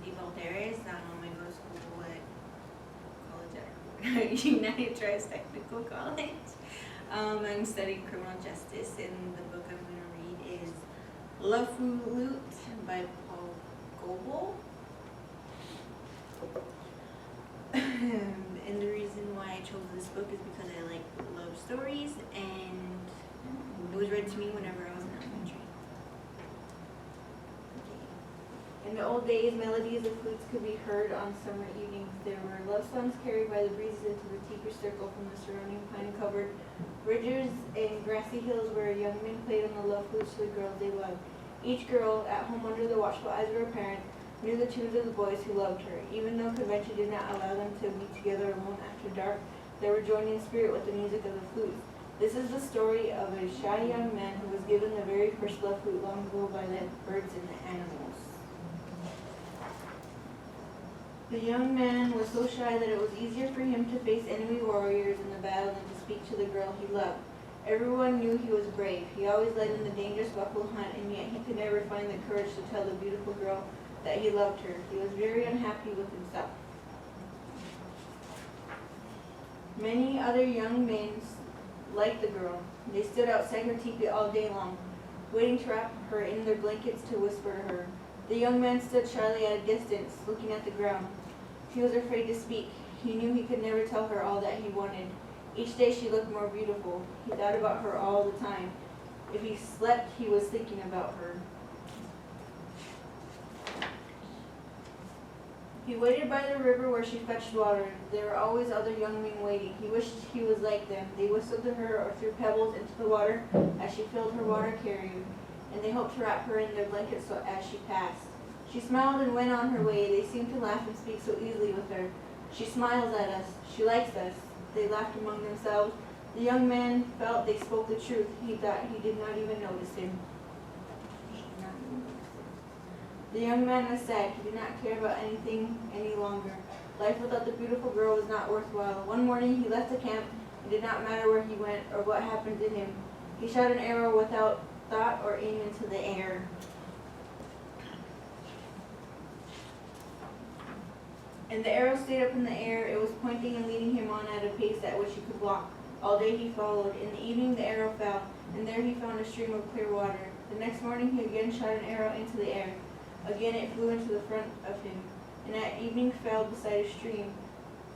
University Valderes. I go to school at college at United Tribes Technical College. I'm studying criminal justice, and the book I'm going to read is La Flute by Paul Goebel. And the reason why I chose this book is because I like love stories, and it was read to me whenever I was in elementary. In the old days, melodies of flutes could be heard on summer evenings. There were love songs carried by the breezes into the teacher circle from the surrounding pine-covered ridges and grassy hills where young men played on the love flutes to the girls they loved. Each girl, at home under the watchful eyes of her parents, knew the tunes of the boys who loved her. Even though convention did not allow them to be together alone after dark, they were joined in spirit with the music of the flutes. This is the story of a shy young man who was given the very first love flute long ago by the birds and the animals. The young man was so shy that it was easier for him to face enemy warriors in the battle than to speak to the girl he loved. Everyone knew he was brave. He always led in the dangerous buffalo hunt, and yet he could never find the courage to tell the beautiful girl that he loved her. He was very unhappy with himself. Many other young men liked the girl. They stood outside her teepee all day long, waiting to wrap her in their blankets to whisper to her. The young man stood shyly at a distance, looking at the ground. He was afraid to speak. He knew he could never tell her all that he wanted. Each day she looked more beautiful. He thought about her all the time. If he slept, he was thinking about her. He waited by the river where she fetched water. There were always other young men waiting. He wished he was like them. They whistled to her or threw pebbles into the water as she filled her water carrier, and they hoped to wrap her in their blankets so as she passed. She smiled and went on her way. They seemed to laugh and speak so easily with her. She smiles at us. She likes us. They laughed among themselves. The young man felt they spoke the truth. He thought he did not even notice him. The young man was sad. He did not care about anything any longer. Life without the beautiful girl was not worthwhile. One morning he left the camp. It did not matter where he went or what happened to him. He shot an arrow without thought or aim into the air. And the arrow stayed up in the air. It was pointing and leading him on at a pace at which he could walk. All day he followed. In the evening the arrow fell, and there he found a stream of clear water. The next morning he again shot an arrow into the air. Again it flew into the front of him, and at evening fell beside a stream.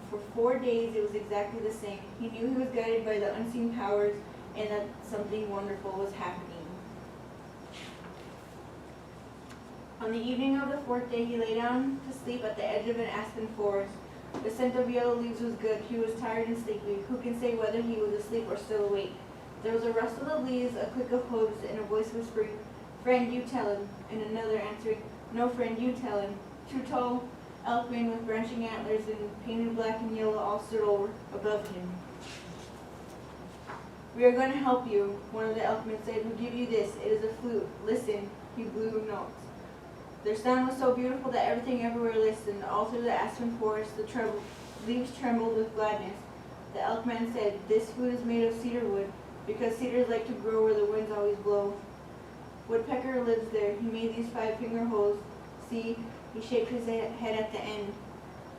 For 4 days it was exactly the same. He knew he was guided by the unseen powers and that something wonderful was happening. On the evening of the 4th day, he lay down to sleep at the edge of an aspen forest. The scent of yellow leaves was good. He was tired and sleepy. Who can say whether he was asleep or still awake? There was a rustle of the leaves, a click of hooves, and a voice whispering, "Friend, you tell him." And another answering, "No, friend, you tell him." 2 tall elkmen with branching antlers and painted black and yellow all stood over above him. "We are going to help you," one of the elkmen said. "We give you this. It is a flute. Listen." He blew notes. Their sound was so beautiful that everything everywhere listened. All through the aspen forest, the leaves trembled with gladness. The elkman said, "This flute is made of cedar wood, because cedars like to grow where the winds always blow. Woodpecker lives there. He made these 5-finger holes. See, he shaped his head at the end."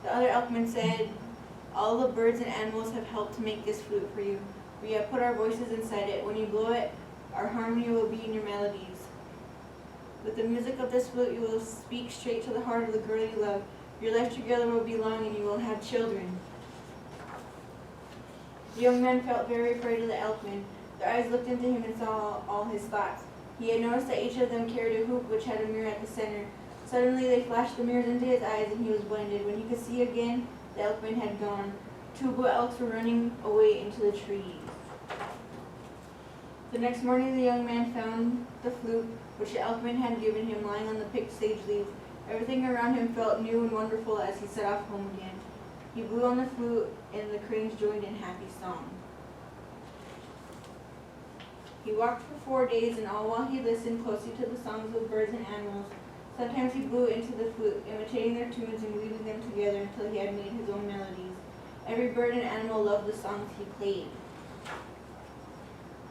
The other elkman said, "All the birds and animals have helped to make this flute for you. We have put our voices inside it. When you blow it, our harmony will be in your melodies. With the music of this flute, you will speak straight to the heart of the girl you love. Your life together will be long, and you will have children." The young man felt very afraid of the elkmen. Their eyes looked into him and saw all his thoughts. He had noticed that each of them carried a hoop which had a mirror at the center. Suddenly they flashed the mirrors into his eyes, and he was blinded. When he could see again, the elkmen had gone. 2 bull elks were running away into the trees. The next morning the young man found the flute which the elkman had given him lying on the picked sage leaves. Everything around him felt new and wonderful as he set off home again. He blew on the flute, and the cranes joined in happy song. He walked for 4 days, and all while he listened closely to the songs of birds and animals. Sometimes he blew into the flute, imitating their tunes and weaving them together until he had made his own melodies. Every bird and animal loved the songs he played.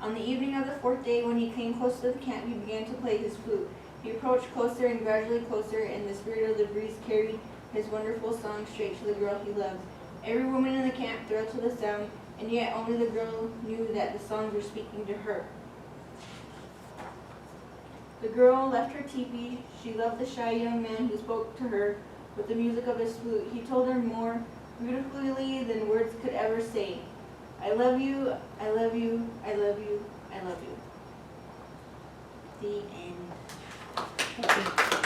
On the evening of the 4th day, when he came close to the camp, he began to play his flute. He approached closer and gradually closer, and the spirit of the breeze carried his wonderful song straight to the girl he loved. Every woman in the camp thrilled to the sound, and yet only the girl knew that the songs were speaking to her. The girl left her teepee. She loved the shy young man who spoke to her with the music of his flute. He told her more beautifully than words could ever say. I love you, I love you, I love you, I love you. The end. Thank you.